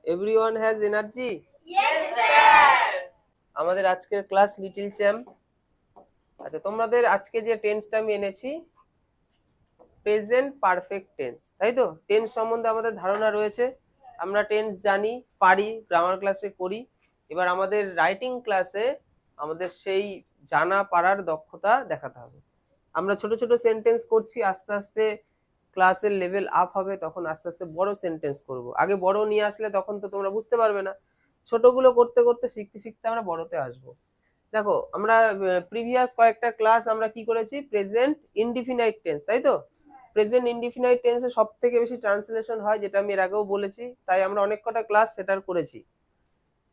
Everyone has energy? Yes, sir. আমাদের আজকের class little champ. আচ্ছা, তোমাদের আজকে যে টেন্সটা আমি এনেছি প্রেজেন্ট পারফেক্ট টেন্স, তাই তো? টেন্স সম্বন্ধে আমাদের ধারণা রয়েছে, আমরা টেন্স জানি, পারি, গ্রামার ক্লাসে করি। এবার আমাদের রাইটিং ক্লাসে আমাদের সেই জানা পারার দক্ষতা দেখাতে হবে। আমরা ছোট ছোট সেন্টেন্স করছি, আস্তে আস্তে ক্লাসের লেভেল আপ হবে, তখন আস্তে আস্তে বড় সেন্টেন্স করব। আগে বড় নিয়ে আসলে তখন তো তোমরা বুঝতে পারবে না, ছোটগুলো করতে করতে শিখতে শিখতে আমরা বড়তে আসবো। দেখো, আমরা প্রিভিয়াস কয়েকটা ক্লাস আমরা কি করেছি, প্রেজেন্ট ইনডিফিনাইট টেন্স, তাই তো? প্রেজেন্ট ইনডিফিনাইট টেন্সে সব থেকে বেশি ট্রান্সলেশন হয়, যেটা আমি এর আগেও বলেছি, তাই আমরা অনেক কটা ক্লাস সেটার করেছি।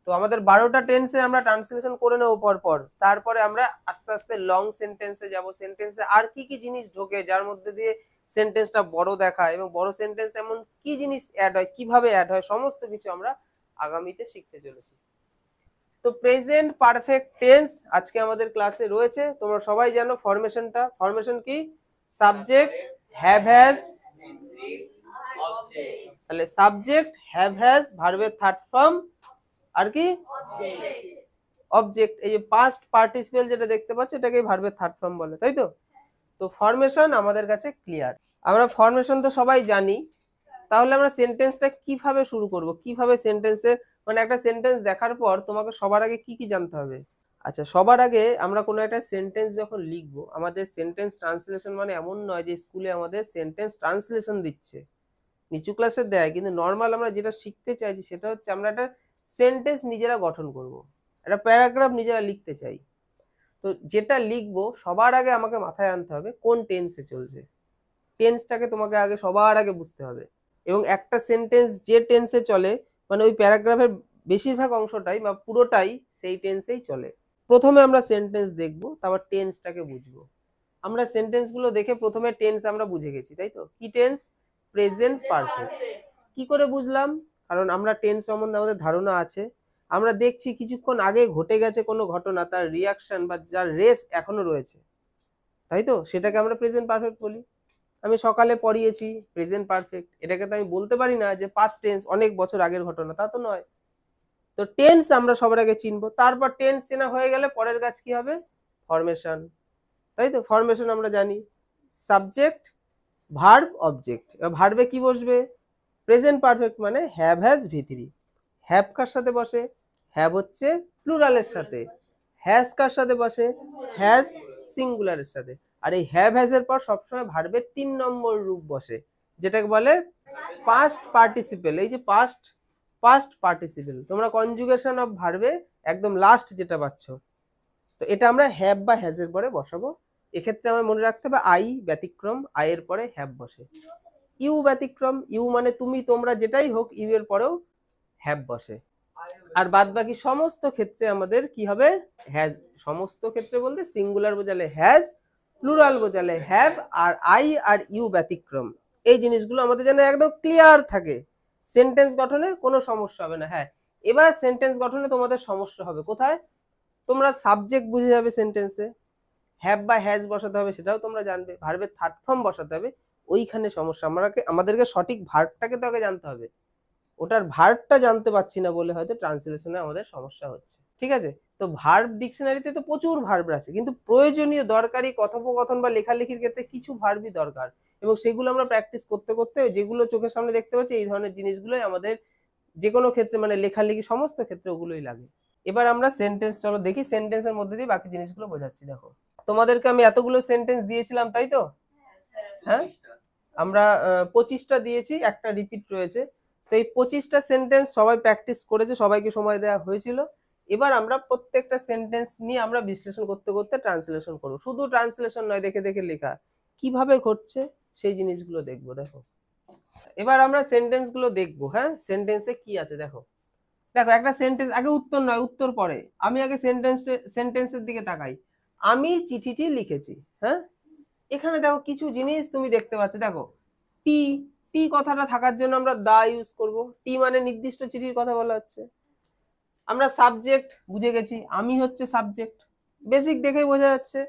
তো আমাদের 12টা টেন্সে আমরা ট্রান্সলেশন করে নেবো পর পর, তারপরে আমরা আস্তে আস্তে লং সেন্টেন্সে যাব। সেন্টেন্সে আর কি কি জিনিস ঢোকে যার মধ্যে দিয়ে সেন্টেন্সটা বড় দেখায়, এবং বড় সেন্টেন্স এমন কি জিনিস অ্যাড হয়, কিভাবে অ্যাড হয়, সমস্ত কিছু আমরা আগামীতে শিখতে চলেছি। তো প্রেজেন্ট পারফেক্ট টেন্স আজকে আমাদের ক্লাসে রয়েছে। তোমরা সবাই জানো ফরমেশনটা। ফরমেশন কি? সাবজেক্ট, হ্যাভ হ্যাজ, তাহলে সাবজেক্ট, হ্যাভ হ্যাজ, ভার্বের থার্ড ফর্ম, আর কি অবজেক্ট। এই যে পাস্ট পার্টিসিপেল যেটা দেখতে পাচ্ছ, এটাকে ভার্বের থার্ড ফর্ম বলে, তাই তো? তো ফরমেশন আমাদের কাছে ক্লিয়ার। আমরা ফরমেশন তো সবাই জানি, তাহলে আমরা সেন্টেন্সটা কিভাবে শুরু করব, কিভাবে সেন্টেন্সে, মানে একটা সেন্টেন্স দেখার পর তোমাকে সবার আগে কি কি জানতে হবে? আচ্ছা, সবার আগে আমরা কোনো একটা সেন্টেন্স যখন লিখবো, আমাদের সেন্টেন্স ট্রান্সলেশন মানে এমন নয় যে স্কুলে আমাদের সেন্টেন্স ট্রান্সলেশন দিচ্ছে, নিচু ক্লাসে দেয়, কিন্তু নর্মাল আমরা যেটা শিখতে চাইছি সেটা হচ্ছে আমরা একটা সেন্টেন্স নিজেরা গঠন করব, একটা প্যারাগ্রাফ নিজেরা লিখতে চাই। তো যেটা লিখবো সবার আগে আমাকে মাথায় আনতে হবে কোন টেন্সে চলছে। টেন্সটাকে তোমাকে আগে সবার আগে বুঝতে হবে, এবং একটা সেন্টেন্স যে টেন্সে চলে, মানে ওই প্যারাগ্রাফের বেশিরভাগ অংশটাই বা পুরোটাই সেই টেন্সেই চলে। প্রথমে আমরা সেন্টেন্স দেখবো, তারপর টেন্সটাকে বুঝবো। আমরা সেন্টেন্সগুলো দেখে প্রথমে টেন্স আমরা বুঝে গেছি, তাই তো? কি টেন্স? Present perfect. কি করে বুঝলাম? কারণ আমরা টেন্স সম্বন্ধে আমাদের ধারণা আছে, আমরা দেখছি কিছুক্ষণ আগে ঘটে গেছে কোনো ঘটনা, তার রিয়াকশন বা যার রেস এখনো রয়েছে, তাই তো? সেটাকে আমরা প্রেজেন্ট পারফেক্ট বলি। আমি সকালে পড়িয়েছি, প্রেজেন্ট পারফেক্ট। এটাকে তো আমি বলতে পারি না যে পাস্ট টেন্স, অনেক বছর আগের ঘটনা, তা তো নয়। তো টেন্স আমরা সবার আগে চিনবো, তারপর টেন্স চেনা হয়ে গেলে পরের কাজ কি হবে? ফরমেশন, তাই তো? ফরমেশন আমরা জানি, সাবজেক্ট, ভার্ব, অবজেক্ট। এবার ভার্বে কি বসবে? প্রেজেন্ট পারফেক্ট মানে হ্যাভ হ্যাজ ভি3। হ্যাভ কার সাথে বসে? হ্যাভ হচ্ছে প্লুরালের সাথে। হ্যাজ কার সাথে বসে? হ্যাজ সিঙ্গুলারের সাথে। আর এই হ্যাভ হ্যাজ এর পর সবসময় ভার্বের 3 নম্বর রূপ বসে, যেটাকে বলে পাস্ট পার্টিসিপেল। এই যে পাস্ট পাস্ট পার্টিসিপেল, তোমরা কনজুগেশন অফ ভার্বে একদম লাস্ট যেটা পাচ্ছ, তো এটা আমরা হ্যাভ বা হ্যাজ এর পরে বসাবো। এক্ষেত্রে আমার মনে রাখতে হবে আই ব্যতিক্রম, আই এর পরে হ্যাভ বসে। ইউ ব্যতিক্রম, ইউ মানে তুমি, তোমরা, যেটাই হোক, ইউ এর পরেও হ্যাভ বসে। আর বাদ বাকি সমস্ত ক্ষেত্রে আমাদের কি হবে? হ্যাজ। সমস্ত ক্ষেত্রে বলতে সিঙ্গুলার বোঝালে হ্যাজ, প্লুরাল বোঝালে হ্যাভ, আর আই আর ইউ ব্যতিক্রম। এই জিনিসগুলো আমাদের যেন একদম ক্লিয়ার থাকে, সেন্টেন্স গঠনে কোনো সমস্যা হবে না। হ্যাঁ, এবার সেন্টেন্স গঠনে তোমাদের সমস্যা হবে কোথায়? তোমরা সাবজেক্ট বুঝে যাবে সেন্টেন্সে, হ্যাভ বা হ্যাজ বসাতে হবে সেটাও তোমরা জানবে, ভার্বের থার্ড ফর্ম বসাতে হবে, ওইখানে সমস্যা। আমাদেরকে সঠিক ভার্বটাকে তো আগে জানতে হবে, ওটার ভার্বটা জানতে পারছি না বলে হয়তো ট্রান্সলেশনে আমাদের সমস্যা হচ্ছে, ঠিক আছে? তো ভার্ব ডিকশনারিতে তো প্রচুর ভার্ব আছে, কিন্তু প্রয়োজনীয় দরকারি কথোপকথন বা লেখালেখির ক্ষেত্রে কিছু ভার্বই দরকার, এবং সেগুলো আমরা প্র্যাকটিস করতে করতে যেগুলো চোখের সামনে দেখতে পাচ্ছি এই ধরনের জিনিসগুলোই আমাদের যে কোনো ক্ষেত্রে, মানে লেখালেখি সমস্ত ক্ষেত্রে ওগুলোই লাগে। এবার আমরা সেন্টেন্স চলো দেখি, সেন্টেন্সের মধ্যে দিয়ে বাকি জিনিসগুলো বোঝাচ্ছি। দেখো, তোমাদেরকে আমি এতগুলো সেন্টেন্স দিয়েছিলাম, তাই তো? হ্যাঁ, আমরা 25টা দিয়েছি, একটা রিপিট রয়েছে। তো এই 25টা সেন্টেন্স সবাই প্র্যাকটিস করেছে, সবাইকে সময় দেওয়া হয়েছিল। এবার আমরা প্রত্যেকটা সেন্টেন্স নিয়ে আমরা বিশ্লেষণ করতে করতে ট্রান্সলেশন করবো। শুধু ট্রান্সলেশন নয়, দেখে দেখে লেখা কিভাবে ঘটছে সেই জিনিসগুলো দেখবো। দেখো, এবার আমরা সেন্টেন্স গুলো দেখবো। হ্যাঁ, সেন্টেন্সে কি আছে দেখো। দেখো, একটা সেন্টেন্স, আগে উত্তর নয়, উত্তর পরে। আমি আগে সেন্টেন্সের দিকে তাকাই। আমি চিঠিটি লিখেছি। হ্যাঁ, এখানে দেখো কিছু জিনিস তুমি দেখতে পাচ্ছ। দেখো, টি, টি কথাটা থাকার জন্য আমরা দা ইউজ করব। টি মানে নির্দিষ্ট চিঠির কথা বলা হচ্ছে। আমরা সাবজেক্ট বুঝে গেছি, আমি হচ্ছে সাবজেক্ট, বেসিক দেখেই বোঝা যাচ্ছে।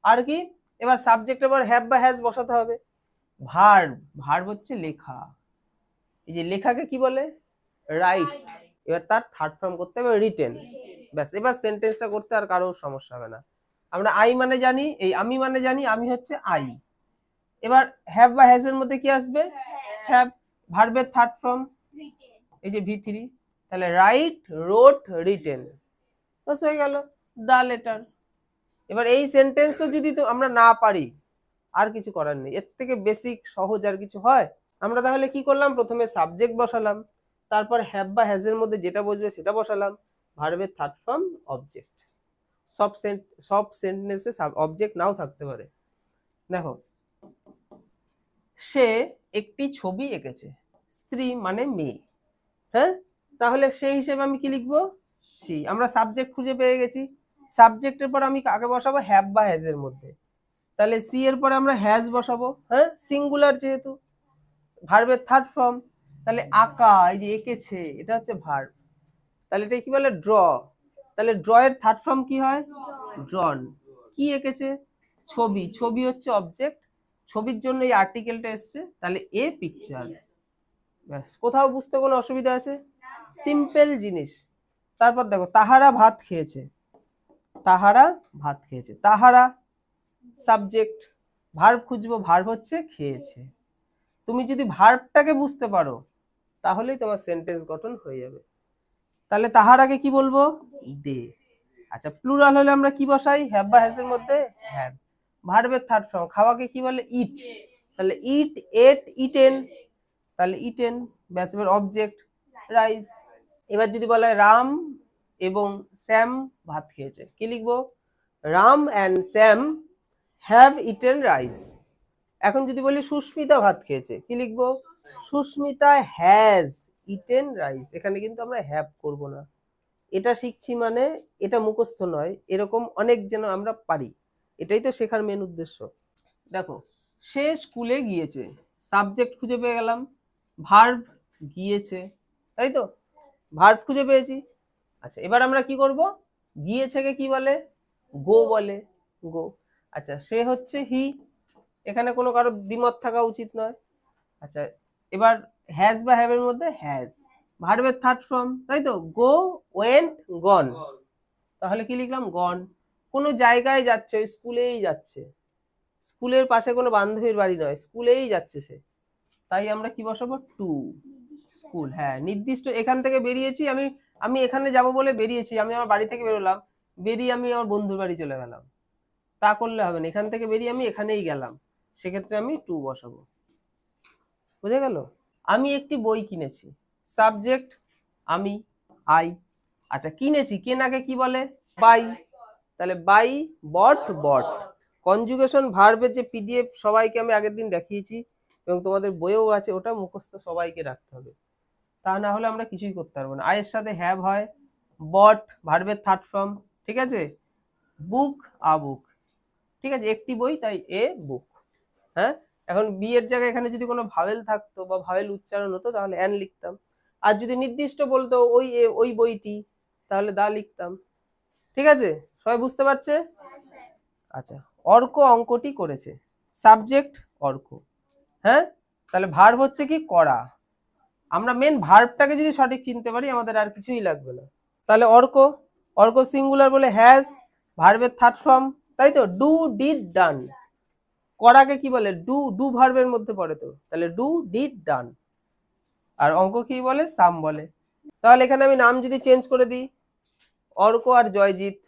আর কি? এবার সাবজেক্টের পর হ্যাভ বা হ্যাজ বসাতে হবে। ভার্ব, ভার্ব হচ্ছে লেখা। এই যে লেখাকে কি বলে? রাইট। এবার তার থার্ড ফর্ম করতে হবে রিটেন। ব্যাস, এবার সেন্টেন্সটা করতে আর কারো সমস্যা হবে না। আমরা আই মানে জানি, এই আমি মানে জানি, আমি হচ্ছে আই। এবার হ্যাভ বা হ্যাজ এর মধ্যে কি আসবে? হ্যাভ। ভার্বের থার্ড ফর্ম এই যে V3, তাহলে রাইট, রোট, রিটেন, বাস হয়ে গেল দা লেটার। এবার এই সেন্টেন্সও যদি তো আমরা না পারি, আর কিছু করার নেই, এর থেকে বেসিক সহজ আর কিছু হয়? আমরা তাহলে কি করলাম, প্রথমে সাবজেক্ট বসালাম, তারপর হ্যাভ বা হ্যাজ এর মধ্যে যেটা বসবে সেটা বসালাম, ভার্বের থার্ড ফর্ম অবজেক্ট। সব সেন্টেন্সে অবজেক্ট নাও থাকতে পারে। দেখো, সে একটি ছবি এঁকেছে, স্ত্রী মানে মেয়ে, হ্যাঁ, তাহলে সেই হিসেবে আমি কি লিখবো? সি। আমরা সাবজেক্ট খুঁজে পেয়ে গেছি, সাবজেক্টের পর আমি কাকে বসাবো? হ্যাভ বা হ্যাজ এর মধ্যে, তাহলে সি এর পরে আমরা হ্যাজ বসাবো, হ্যাঁ, সিঙ্গুলার যেহেতু। ভার্বের থার্ড ফর্ম, তাহলে আঁকা, এই যে এঁকেছে, এটা হচ্ছে ভার্ব, তাহলে এটা কি বলে? ড্র। তাহলে ড্র এর থার্ড ফর্ম কি হয়? ড্রন। কি এঁকেছে? ছবি। ছবি হচ্ছে অবজেক্ট, ছবির জন্য এই আর্টিকেলটা এসছে, তাহলে এ পিকচার। ব্যাস, কোথাও বুঝতে কোনো অসুবিধা আছে? সিম্পল জিনিস। তারপর দেখো, তাহারা ভাত খেয়েছে, তাহারা ভাত খেয়েছে, তাহারা সাবজেক্ট, ভার্ব খুঁজবো, ভার্ব হচ্ছে খেয়েছে। তুমি যদি ভার্বটাকে বুঝতে পারো তাহলেই তোমার সেন্টেন্স গঠন হয়ে যাবে। তাহলে তাহারাকে কি বলবো? দে। আচ্ছা, প্লুরাল হলে আমরা কি বসাই? হ্যাভ বা হ্যাজ এর মধ্যে হ্যাভ। ভার্বের থার্ড ফর্ম, খাওয়াকে কি বলে? ইট, তাহলে ইট, এট, ইটেন, তাহলে ইটেন। ব্যাস, এবার অবজেক্ট রাইস। এবার যদি বলে রাম এবং স্যাম ভাত খেয়েছে, কি লিখবো? Ram and Sam have eaten rice. এখন যদি বলি সুস্মিতা ভাত খেয়েছে, কি লিখবো? Susmita has eaten rice. এখানে কিন্তু আমরা হ্যাভ করব না, এটা শিখছি মানে এটা মুখস্থ নয়, এরকম অনেক যেন আমরা পারি, এটাই তো শেখার মেন উদ্দেশ্য। দেখো, সে স্কুলে গিয়েছে, সাবজেক্ট খুঁজে পেয়ে গেলাম, ভার্ব গিয়েছে, তাই তো, ভার্ব খুঁজে পেয়েছি। আচ্ছা, এবার আমরা কি করব? গিয়েছেকে কি বলে? গো বলে, গো। আচ্ছা, সে হচ্ছে হি, এখানে কোনো কারো দ্বিমত থাকা উচিত নয়। আচ্ছা, এবার হ্যাজ বা হ্যাভ এর মধ্যে হ্যাজ, ভার্বের থার্ড ফর্ম, তাই তো, গো, ওয়েন্ট, গন, তাহলে কি লিখলাম? গন। কোনো জায়গায় যাচ্ছে, ওই স্কুলেই যাচ্ছে, স্কুলের পাশে কোনো বান্ধবীর বাড়ি নয়, স্কুলেই যাচ্ছে সে, তাই আমরা কি বসাবো? টু। স্কুল, হ্যাঁ, নির্দিষ্ট। এখান থেকে বেরিয়েছি আমি, আমি এখানে যাব বলে বেরিয়েছি, আমি আমার বাড়ি থেকে বেরোলাম, বেরিয়ে আমি আমার বন্ধুর বাড়ি চলে গেলাম, তা করলে হবে না, এখান থেকে বেরিয়ে আমি এখানেই গেলাম, সেক্ষেত্রে আমি টু বসাবো। বুঝে গেল? আমি একটি বই কিনেছি, সাবজেক্ট আমি, আই। আচ্ছা, কিনেছি, কেনাকে কি বলে? বাই, তাহলে বাই, বট, বট। কনজুগেশন ভার্বের যে পিডিএফ সবাইকে আমি আগের দিন দেখিয়েছি এবং তোমাদের বইয়েও আছে, ওটা মুখস্থ সবাইকে রাখতে হবে, তা না হলে আমরা কিছুই করতে পারবো না। আয়ের সাথে হ্যাভ হয়, বট ভার্বের থার্ড ফর্ম, ঠিক আছে, বুক, আ বুক, ঠিক আছে, একটি বই, তাই এ বুক। হ্যাঁ, এখন বি এর জায়গায় এখানে যদি কোনো ভাওয়েল থাকতো বা ভাওয়েল উচ্চারণ হতো তাহলে অ্যান লিখতাম, আর যদি নির্দিষ্ট বলতো ওই ওই বইটি, তাহলে দা লিখতাম। ঠিক আছে, সবাই বুঝতে পারছে? আচ্ছা, অর্ক অঙ্কটি করেছে, সাবজেক্ট অর্ক, হ্যাঁ, তাহলে ভার্ব হচ্ছে কি? করা। আমরা মেন ভার্বটাকে যদি সঠিক চিনতে পারি আমাদের আর কিছুই লাগবে না। তাহলে অর্ক, অর্ক সিঙ্গুলার বলে হ্যাজ, ভার্বের থার্ড ফর্ম, তাই তো, ডু, ডিড, ডান। করাকে কি বলে? ডু, ডু ভার্বের মধ্যে পড়ে তো, তাহলে ডু, ডিড, ডান। আর অঙ্ক কি বলে? সাম বলে। তাহলে এখানে আমি নাম যদি চেঞ্জ করে দিই, অর্ক আর জয়জিৎ,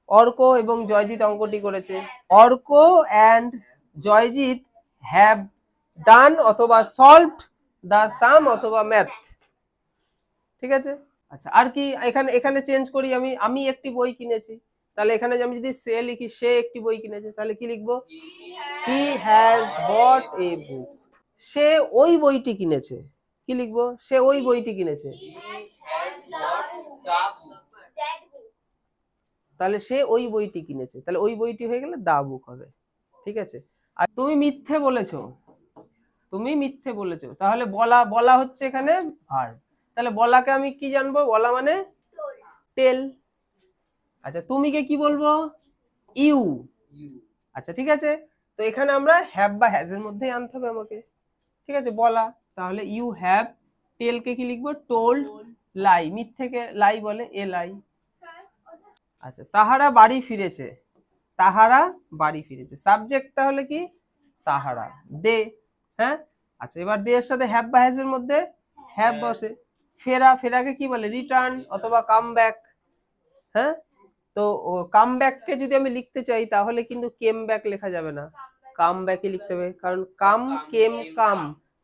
অর্ক এবং জয়জিৎ অঙ্কটি করেছে, Arka and Joyjit have done অথবা সলভড দ্য সাম অথবা ম্যাথ। ঠিক আছে। আচ্ছা, আর কি এখানে এখানে চেঞ্জ করি, আমি আমি একটি বই কিনেছি, তাহলে এখানে আমি যদি সে লিখি, সে একটি বই কিনেছে, তাহলে কি লিখবো? হি হ্যাজ বট এ বুক। সে ওই বইটি কিনেছে, কি লিখবো? সে ওই বইটি কিনেছে, তাহলে সে ওই বইটি কিনেছে, তাহলে ওই বইটি হয়ে গেলে দা বুক হবে। ঠিক আছে। আর তুমি মিথ্যে বলেছো, তুমি মিথ্যে বলেছো, তাহলে বলা, বলা হচ্ছে এখানে ভার্ব, তাহলে বলাকে আমি কি জানবো? বলা মানে টেল। আচ্ছা, তুমি কে কি বলবো? ইউ। আচ্ছা, ঠিক আছে, তো এখানে আমরা হ্যাভ বা হ্যাজ এর মধ্যেই আনতে হবে আমাকে। ঠিক আছে, বলা, তাহলে ইউ হ্যাভ টেলকে কি লিখবো? টোল্ড। লাই, মিথ্যেকে লাই বলে, এ লাই। আচ্ছা, তাহারা বাড়ি ফিরেছে, তাহারা বাড়ি ফিরেছে, সাবজেক্ট তাহলে কি? তাহারা। দে, হ্যাঁ। আচ্ছা, এবার দে এর সাথে হ্যাভ বা হ্যাজ এর মধ্যে হ্যাভ বসে। ফেরা, ফেরাকে কি বলে? রিটার্ন অথবা কাম ব্যাক, হ্যাঁ। তো কাম ব্যাককে যদি আমি লিখতে চাই তাহলে কিন্তু কেম ব্যাক লেখা যাবে না, কাম ব্যাকই লিখতে হবে, কারণ কাম, কেম, কাম,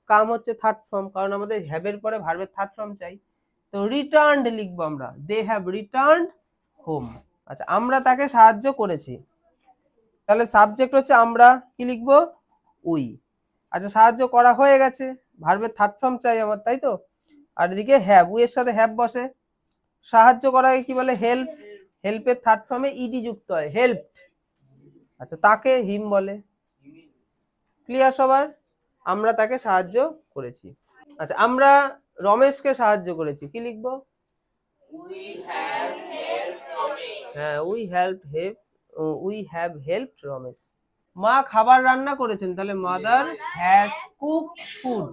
কাম হচ্ছে থার্ড ফর্ম, কারণ আমাদের হ্যাভের পরে ভার্বের থার্ড ফর্ম চাই। তো রিটার্নড লিখবো আমরা, দে হ্যাভ রিটার্নড হোম। আচ্ছা, আমরা তাকে সাহায্য করেছি, তাহলে সাবজেক্ট হচ্ছে আমরা, কি লিখবো? উই। আচ্ছা, সাহায্য করা হয়ে গেছে, ভার্বের থার্ড ফর্ম চাই আমার, তাই তো। আর এদিকে হ্যাভ, উই এর সাথে হ্যাভ বসে। সাহায্য করাকে কি বলে? হেল্প। হেল্পের থার্ড ফর্মে ইডি যুক্ত হয়, হেল্পড। আচ্ছা, তাকে হিম বলে। ক্লিয়ার সবার? আমরা তাকে সাহায্য করেছি। আচ্ছা, আমরা রমেশকে সাহায্য করেছি, কি লিখবো? We have helped Ramesh. হ্যাঁ, উই হ্যাভ হেল্পড রমেশ। মা খাবার রান্না করেছেন, তাহলে মাদার হ্যাজ কুকড ফুড,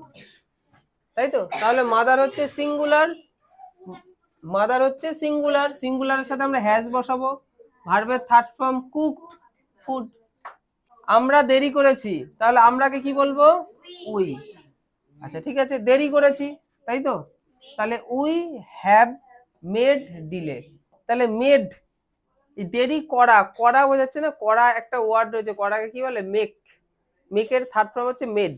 তাই তো। তাহলে মাদার হচ্ছে সিঙ্গুলার, মাদার হচ্ছে সিঙ্গুলার, সিঙ্গুলারের সাথে আমরা হ্যাজ বসাবো, ভার্বের থার্ড ফর্ম কুকড ফুড। আমরা দেরি করেছি, তাহলে আমরাকে কি বলবো? উই। আচ্ছা, ঠিক আছে, দেরি করেছি, তাই তো। তাহলে উই হ্যাভ মেড ডিলে। তাহলে মেড, দেরি করা, করা বোঝাচ্ছে না, করা একটা ওয়ার্ড রয়েছে, করাকে কি বলে? মেক। মেকের থার্ড ফর্ম হচ্ছে মেড।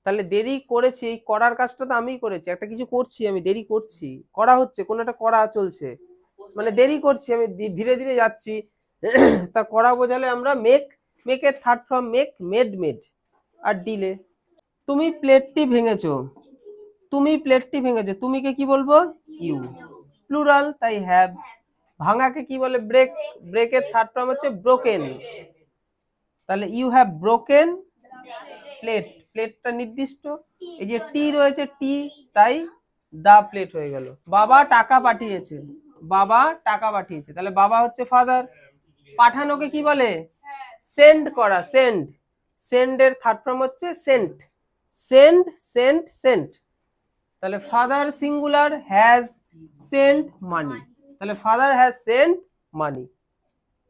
তাহলে দেরি করেছি, এই করার কাজটা তো আমিই করেছি, একটা কিছু করছি আমি, দেরি করছি, করা হচ্ছে, কোন একটা করা চলছে, মানে দেরি করছি আমি, ধীরে ধীরে যাচ্ছি। তা করা বোঝালে আমরা মেক, মেকের third form make, made, made. আর ডিলে। তুমি প্লেটটি ভেঙেছো, তুমি প্লেটটি ভেঙেছো, তুমিকে কি বলবো? ইউ। প্লুরাল, তাই হ্যাভ। ভাঙাকে কি বলে? ব্রেক। ব্রেকের থার্ড ফর্ম হচ্ছে ব্রোকেন, তাহলে ইউ হ্যাভ ব্রোকেন প্লেট। প্লেটটা নির্দিষ্ট, এই যে টি রয়েছে, টি, তাই দা প্লেট হয়ে গেল। বাবা টাকা পাঠিয়েছে, বাবা টাকা পাঠিয়েছে, তাহলে বাবা হচ্ছে ফাদার। পাঠানোকে কি বলে? সেন্ড করা, সেন্ড। সেন্ড এর থার্ড ফর্ম হচ্ছে সেন্ট, সেন্ড, সেন্ট, সেন্ট। তাহলে ফাদার সিঙ্গুলার হ্যাজ সেন্ট মানি, তাহলে ফাদার হ্যাজ সেন্ট মানি।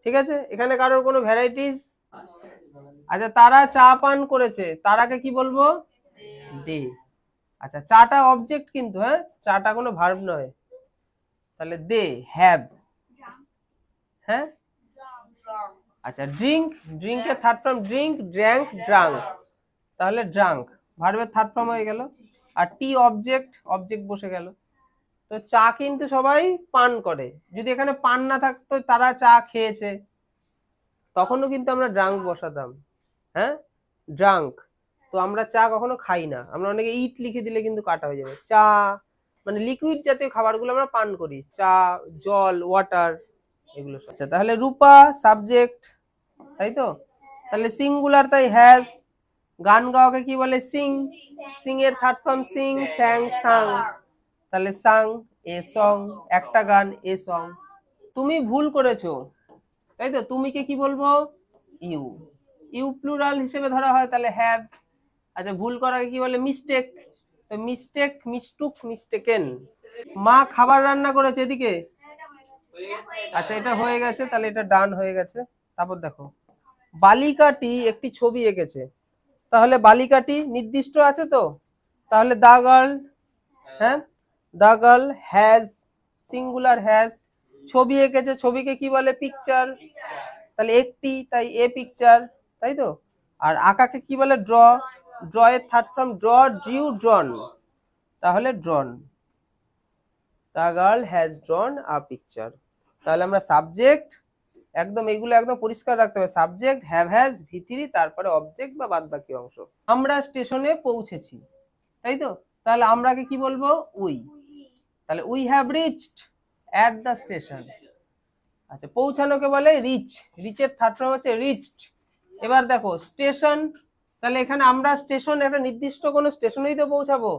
ঠিক আছে, এখানে কারোর কোনো ভ্যারাইটিস? আচ্ছা, তারা চা পান করেছে, তারাকে কি বলবো? দে। আচ্ছা, চাটা অবজেক্ট কিন্তু, হ্যাঁ, চাটা কোনো ভার্ব নয়, তাহলে দে হ্যাভ, হ্যাঁ। আচ্ছা, ড্রিঙ্ক, ড্রিঙ্কের third form drink, drank, drunk, তাহলে ড্রাঙ্ক, ভার্বের থার্ড ফর্ম হয়ে গেল। আর টি অবজেক্ট, অবজেক্ট বসে গেল। তো চা কিন্তু সবাই পান করে, যদি এখানে পান না থাকতো, তারা চা খেয়েছে, তখনও কিন্তু আমরা ড্রাঙ্ক বসাতাম, হ্যাঁ, ড্রাঙ্ক। তো আমরা চা কখনো খাই না, আমরা অনেকে ইট লিখে দিলে কিন্তু কাটা হয়ে যাবে। চা মানে লিকুইড জাতীয় খাবারগুলো আমরা পান করি, চা, জল, ওয়াটার, এগুলো। আচ্ছা, তাহলে রূপা সাবজেক্ট, তাই তো। তাহলে সিঙ্গুলার, তাই হ্যাজ। গান গাওয়াকে কি বলে? সিং। সিং এর থার্ড ফর্ম সিং, স্যাং, সাং, তাহলে সাং, এ সং, একটা গান, এ সং। তুমি ভুল করেছো, তাই তো, তুমিকে কি বলবো? ইউ। ইউ প্লুরাল হিসেবে ধরা হয়, তাহলে হ্যাভ। আচ্ছা, ভুল করাকে কি বলে? মিস্টেক। তো মিস্টেক, মিস্টুক, মিস্টেকেন। মা খাবার রান্না করেছে, এদিকে। আচ্ছা, এটা হয়ে গেছে, তাহলে এটা ডান হয়ে গেছে। তারপর দেখো, বালিকাটি একটি ছবি এঁকেছে, তাহলে বালিকাটি নির্দিষ্ট আছে তো, তাহলে দা গার্ল, হ্যাঁ, the girl has, singular has. ছবি এঁকেছে, ছবিকে কি বলে? পিকচার, তাহলে একটি, তাই এ পিকচার, তাই তো। আর আঁকাকে কি বলে? ড্র। ড্র এর third form draw, drew, drawn, তাহলে drawn. The girl has drawn a picture. তাহলে আমরা সাবজেক্ট একদম এগুলো একদম পরিষ্কার রাখতে হবে, সাবজেক্ট, হ্যাভ, হ্যাজ, ভিতরি, তারপরে অবজেক্ট বা বাদ বাকি অংশ। আমরা স্টেশনে পৌঁছেছি, তাই তো, তাহলে আমরাকে কি বলবো? উই। তাহলে we have reached at the station. আচ্ছা, পৌঁছানোকে বলে রিচ, রিচের থার্ড ফর্ম হচ্ছে রিচড। এবার দেখো স্টেশন, তাহলে এখানে আমরা স্টেশন, একটা নির্দিষ্ট কোনো স্টেশনেই তো পৌঁছাবো,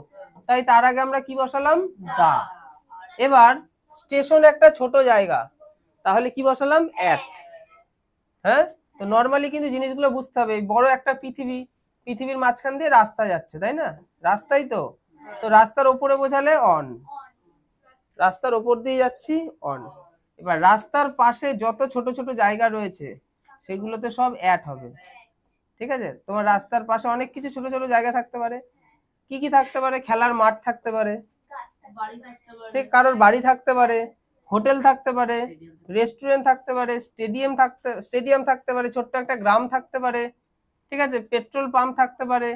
তাই তার আগে আমরা কি বসালাম? দা। এবার স্টেশন একটা ছোট জায়গা, তাহলে কি বসালাম? অ্যাট, হ্যাঁ। তো নরমালি কিন্তু জিনিসগুলো বুঝতে হবে, বড় একটা পৃথিবী, পৃথিবীর মাঝখান দিয়ে রাস্তা যাচ্ছে, তাই না, রাস্তাই তো। তো রাস্তার ওপরে বোঝালে অন, রাস্তার ওপর দিয়ে যাচ্ছি অন। এবার রাস্তার পাশে যত ছোট ছোট জায়গা রয়েছে সেগুলোতে সব অ্যাট হবে, ঠিক আছে? তোমার রাস্তার পাশে অনেক কিছু ছোট ছোট জায়গা থাকতে পারে, কি কি থাকতে পারে? খেলার মাঠ থাকতে পারে, ঠিক, কারোর বাড়ি থাকতে পারে, হোটেল থাকতে পারে, রেস্টুরেন্ট থাকতে পারে, স্টেডিয়াম থাকতে পারে, ছোট্ট একটা গ্রাম থাকতে পারে, ঠিক আছে, পেট্রোল পাম্প থাকতে পারে,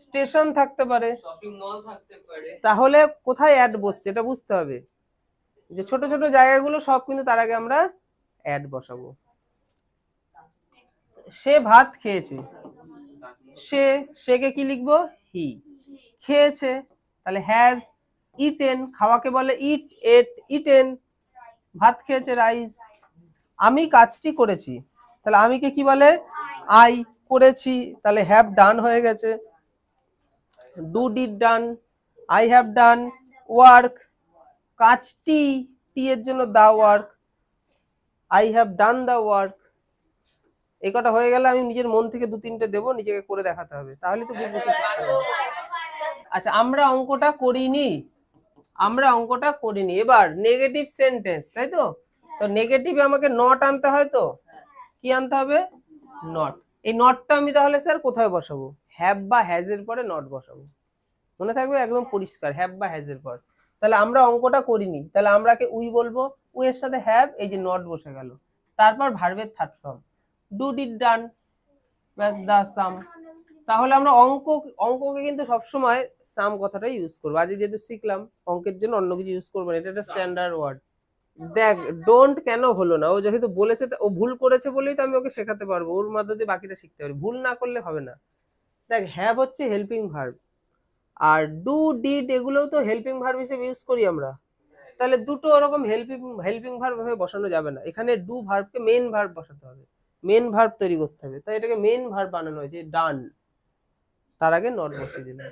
স্টেশন থাকতে পারে। শপিং মল থাকতে পারে। তাহলে কোথায় অ্যাড বসছে এটা বুঝতে হবে, যে ছোট ছোট জায়গাগুলো সব কিন্তু তার আগে আমরা অ্যাড বসাবো। সে ভাত খেয়েছে, সেকে কি লিখবো? হি। খেয়েছে তাহলে হ্যাজ ইটেন, খাওয়াকে বলে ইট, এট, ইটেন। ভাত খেয়েছে রাইস। আমি কাজটি করেছি, তাহলে আমিকে কি বলে? আই। করেছি তাহলে হ্যাভ ডান হয়ে গেছে, do did done, I have done work, কাজটি, টি এর জন্য the work, I have done the work. এই কটা হয়ে গেলে আমি নিজের মন থেকে 2-3টে দেবো, নিজেকে করে দেখাতে হবে, তাহলে তো বুঝবো কি শিখতে হবে। আচ্ছা, আমরা অঙ্কটা করিনি, এবার নেগেটিভ সেন্টেন্স, তাই তো? তো নেগেটিভে আমাকে নট আনতে হয়, তো কি আনতে হবে? নট। এই নটটা আমি তাহলে স্যার কোথায় বসাবো? হ্যাভ বা হ্যাজ এর পরে নট বসাবো, মনে থাকবে একদম পরিষ্কার, হ্যাভ বা হ্যাজ এর পর। তাহলে আমরা অঙ্কটা করিনি, তাহলে আমরা কে উই বলবো, উই এর সাথে হ্যাভ, এই যে নট বসে গেল, তারপর ভার্বের থার্ড ফর্ম ডু ডিড ডান, ব্যাস দা সাম। তাহলে আমরা অঙ্ককে কিন্তু সবসময় সাম কথাটাই ইউজ করবো। আজ যেহেতু শিখলাম, অঙ্কের জন্য অন্য কিছু ইউজ করবো না, এটা একটা স্ট্যান্ডার্ড ওয়ার্ড। দেখ ডোন্ট কেন হলো না, ও যেহেতু বলেছে, ও ভুল করেছে বলেই তো আমি ওকে শেখাতে পারবো, ওর মাধ্যমে বাকিটা শিখতে পারি, ভুল না করলে হবে না। দেখ হ্যাভ হচ্ছে হেল্পিং ভার্ব, আর ডু ডিড এগুলোও তো হেল্পিং ভার্ব হিসেবে ইউজ করি আমরা, তাহলে দুটো ওরকম হেল্পিং ভার্ব ভাবে বসানো যাবে না, এখানে ডু ভার্বকে মেন ভার্ব বসাতে হবে, মেন ভার্ব তৈরি করতে হবে, তাই এটাকে মেন ভার্ব বানানো হয়েছে ডান, তার আগে নট বসিয়ে দিলাম,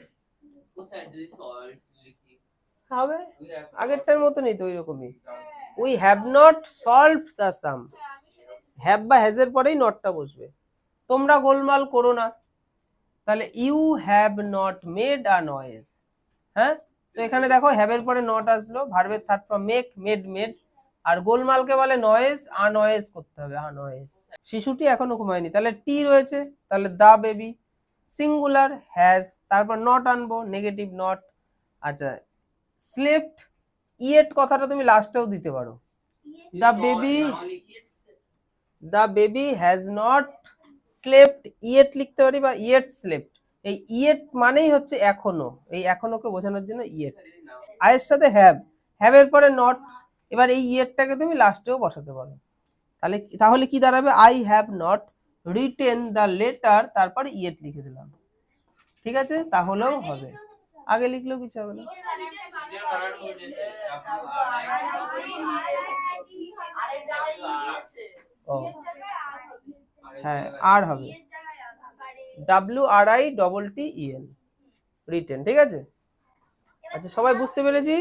হবে আগেরটার মতনই তো, ওইরকমই। We have not solved the sum, have বা হ্যাজ এর পরেই নটটা বসবে। তোমরা গোলমাল করো না, তাহলে you have not made a noise. হ্যাঁ, তো এখানে দেখো হ্যাভ এর পরে নট আসলো, ভার্বের third form make, made, made, আর গোলমালকে বলে নয়েজ, আনয়েজ করতে হবে, আনয়েজ। শিশুটি এখনো ঘুমায়নি, তাহলে টি রয়েছে, তাহলে দা বেবি, সিঙ্গুলার হ্যাজ, তারপর নট আনবো, নেগেটিভ নট। আচ্ছা, স্লেপ্ট, ইয়েট কথাটা তুমি লাস্টেও দিতে পারো, the baby has not slept, yet লিখতে পারি, বা ইয়েট স্লেপ্ট। এই ইয়েট মানেই হচ্ছে এখনো, এই এখনোকে বোঝানোর জন্য ইয়েট। আয়ের সাথে হ্যাভ এর পরে নট, এবার এই ইয়েটটাকে তুমি লাস্টেও বসাতে পারো, তাহলে কি দাঁড়াবে? I have not written the letter, তারপর ইয়েট লিখে দিলাম, ঠিক আছে? তাহলেও হবে, আগে লিখলেও কিছু হবে না। ও হ্যাঁ, আর হবে WRITTEN, রিটেন, ঠিক আছে? আচ্ছা, সবাই বুঝতে পেরেছি?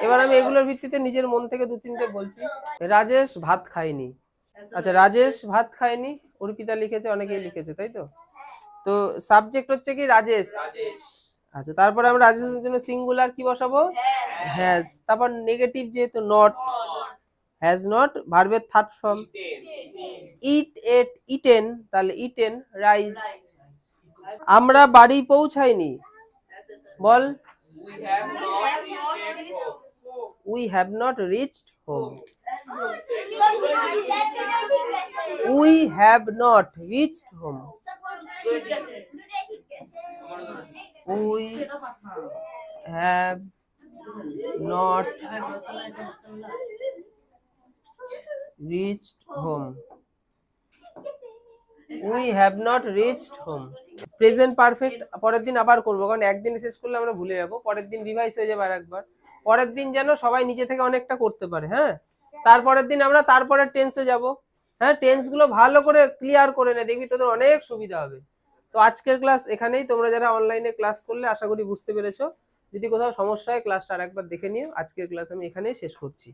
এবার আমি এগুলোর ভিত্তিতে নিজের মন থেকে 2-3টে বলছি। রাজেশ ভাত খায়নি। আচ্ছা, রাজেশ ভাত খায়নি, অর্পিতা লিখেছে, অনেকেই লিখেছে, তাই তো? তো সাবজেক্ট হচ্ছে কি? রাজেশ। আচ্ছা, তারপরে আমরা রাজেশের জন্য সিঙ্গুলার কি বসাবো? হ্যাজ। তারপর নেগেটিভ যেহেতু নট, হ্যাজ নট, ভার্বের third form eat, ate, eaten, তাহলে ইটেন রাইস। আমরা বাড়ি পৌঁছাইনি, বল we have not reached home, we have not reached home, we have not reached home, we have not reached home. Present perfect পরের দিন আবার করবো, কারণ একদিন শেষ করলে আমরা ভুলে যাবো, পরের দিন রিভাইজ হয়ে যাবে আরেকবার, পরের দিন যেন সবাই নিজে থেকে অনেকটা করতে পারে। হ্যাঁ, তারপরের দিন আমরা তারপরের টেন্সে যাব। হ্যাঁ, টেন্স গুলো ভালো করে ক্লিয়ার করে নে, দেখবি তোদের অনেক সুবিধা হবে। তো আজকের ক্লাস এখানেই, তোমরা যারা অনলাইনে ক্লাস করলে আশা করি বুঝতে পেরেছো, যদি কোথাও সমস্যা হয় ক্লাসটা আরেকবার দেখে নিও। আজকের ক্লাস আমি এখানেই শেষ করছি।